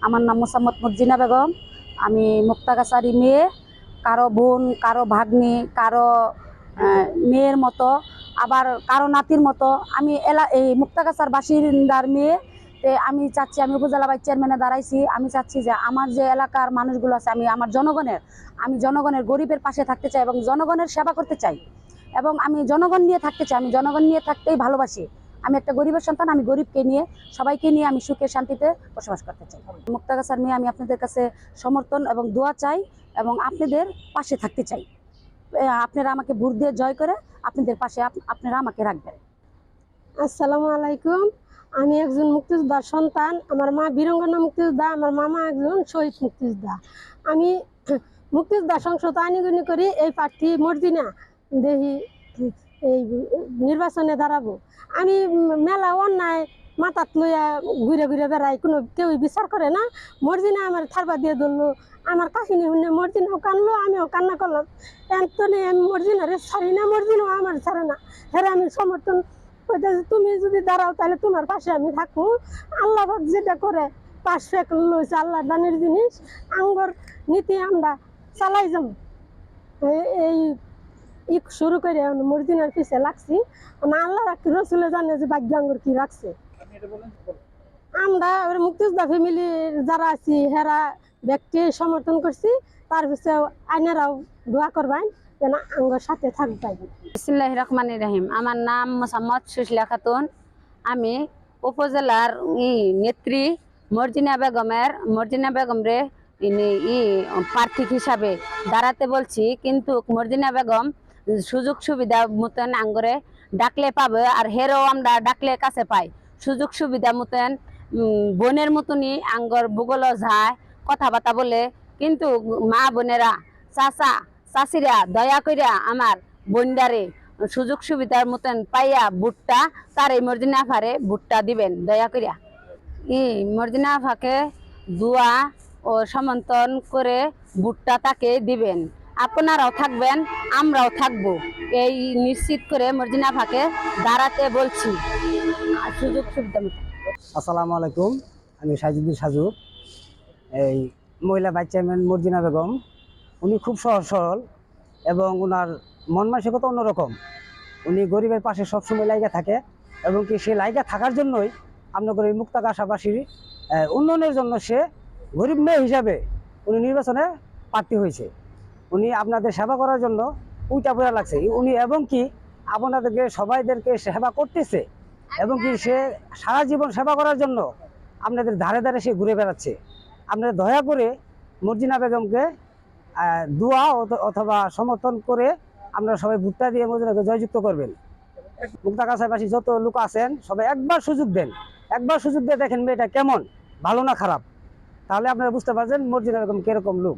আমার নাম মোসাম্মদ মর্জিনা বেগম। আমি মুক্তাগাছারি মেয়ে, কারো বোন, কারো ভাগ্নি, কারো মেয়ের মতো, আবার কারো নাতির মতো। আমি এই মুক্তাগাছার বাসিন্দার মেয়ে। আমি চাচ্ছি, আমি উপজেলা ভাইস চেয়ারম্যানে দাঁড়াইছি। আমি চাচ্ছি যে আমার যে এলাকার মানুষগুলো আছে, আমার জনগণের গরিবের পাশে থাকতে চাই এবং জনগণের সেবা করতে চাই এবং আমি জনগণ নিয়ে থাকতে চাই। আমি জনগণ নিয়ে থাকতেই ভালোবাসি। আমি একটা গরিবের সন্তান। আমি গরিবকে নিয়ে, সবাইকে নিয়ে আমি সুখে শান্তিতে বসবাস করতে চাই। মুক্তাগাছার মেয়ে, আমি আপনাদের কাছে সমর্থন এবং দোয়া চাই এবং আপনাদের পাশে থাকতে চাই। আপনারা আমাকে ভোট দিয়ে জয় করে আপনাদের পাশে আপনারা আমাকে রাখবেন। আসসালামু আলাইকুম। আমি একজন মুক্তিযোদ্ধার সন্তান। আমার মা বীরঙ্গনা মুক্তিযোদ্ধা, আমার মামা একজন শহীদ মুক্তিযোদ্ধা। আমি মুক্তিযোদ্ধা সংসদ আইনগণি করি। এই প্রার্থী মর্জিনা দেহি এই নির্বাচনে দাঁড়াবো। আমি মেলা অন্যায় মাথাত লইয়া ঘুরে ঘুরে বেড়াই, কোনো কেউই বিচার করে না। মর্জিনা আমার থারবা দিয়ে ধরলো, আমার কাহিনী শুনে মর্জিনাও কানলো, আমিও কান্না করলাম। এতনে আমি মর্জিনারে ছাড়ি না, মর্জিনাও আমার ছাড়ে না। হ্যাঁ, আমি সমর্থন তুমি যদি দাঁড়াও তাহলে তোমার পাশে আমি থাকবো। আল্লাহ যেটা করে পাশ ফেক লইছে, আল্লাহ দানের জিনিস আঙ্গর নীতি আমরা চালাই যাব। এই শুরু করে মর্জিনার পিছে লাগছি। আল্লাহ রাখি, রসুলে জানে যে ভাগ্য আঙ্গর কি রাখছে। আমরা মুক্তিযোদ্ধা ফ্যামিলির যারা আছি হেরা ব্যক্তি সমর্থন করছি। তার পিছনে আইনারাও দোয়া করবেন যেন আঙ্গর সাথে থাকবেন। বিসমিল্লাহির রহমানির রহিম। আমার নাম মোসাম্মদ সুশীলা খাতুন। আমি উপজেলার নেত্রী মর্জিনা বেগম রে প্রার্থী হিসাবে দাঁড়াতে বলছি, কিন্তু মর্জিনা বেগম সুযোগ সুবিধা মতন আঙ্গরে ডাকলে পাবে, আর হেরও আমরা ডাকলে কাছে পাই। সুযোগ সুবিধা মতন বোনের মতনই আঙ্গর ভূগোল যায়, কথাবার্তা বলে। কিন্তু মা বোনেরা, চাচা চাচিরা দয়া করিয়া আমার বন্ডারে সুযোগ সুবিধার মতন পাইয়া ভুট্টা তার এই মর্জিনা আফারে ভুট্টা দিবেন দয়া করিয়া। মর্জিনা আফাকে দোয়া ও সমর্থন করে ভুট্টা তাকে দিবেন। আপনারাও থাকবেন, আমরাও থাকবো, এই নিশ্চিত করে মর্জিনা আফাকে দাঁড়াতে বলছি সুযোগ সুবিধা মতো। আসসালামু আলাইকুম। আমি সাইজুদ্দিন সাজু। এই মহিলা ভাইস চেয়ারম্যান মর্জিনা বেগম, উনি খুব সহজ সরল এবং ওনার মন মানসিকতা অন্যরকম। উনি গরিবের পাশে সবসময় লাইগা থাকে এবং কি সে লাইগা থাকার জন্যই আপনাদের এই মুক্তাগাছাবাসীর উন্নয়নের জন্য সে গরিব মেয়ে হিসাবে উনি নির্বাচনে প্রার্থী হয়েছে। উনি আপনাদের সেবা করার জন্য উইটা পড়া লাগছে উনি, এবং কি আপনাদেরকে সবাইদেরকে সেবা করতেছে এবং কি সে সারা জীবন সেবা করার জন্য আপনাদের ধারে ধারে সে ঘুরে বেড়াচ্ছে। আপনারা দয়া করে মর্জিনা বেগমকে দোয়া অথবা সমর্থন করে আপনারা সবাই ভুট্টা দিয়ে মর্জিনাকে জয়যুক্ত করবেন। মুক্তাগাছাবাসী যত লোক আছেন সবাই একবার সুযোগ দেন, একবার সুযোগ দিয়ে দেখেন মেয়েটা কেমন, ভালো না খারাপ, তাহলে আপনারা বুঝতে পারছেন মর্জিনা বেগম কিরকম লোক।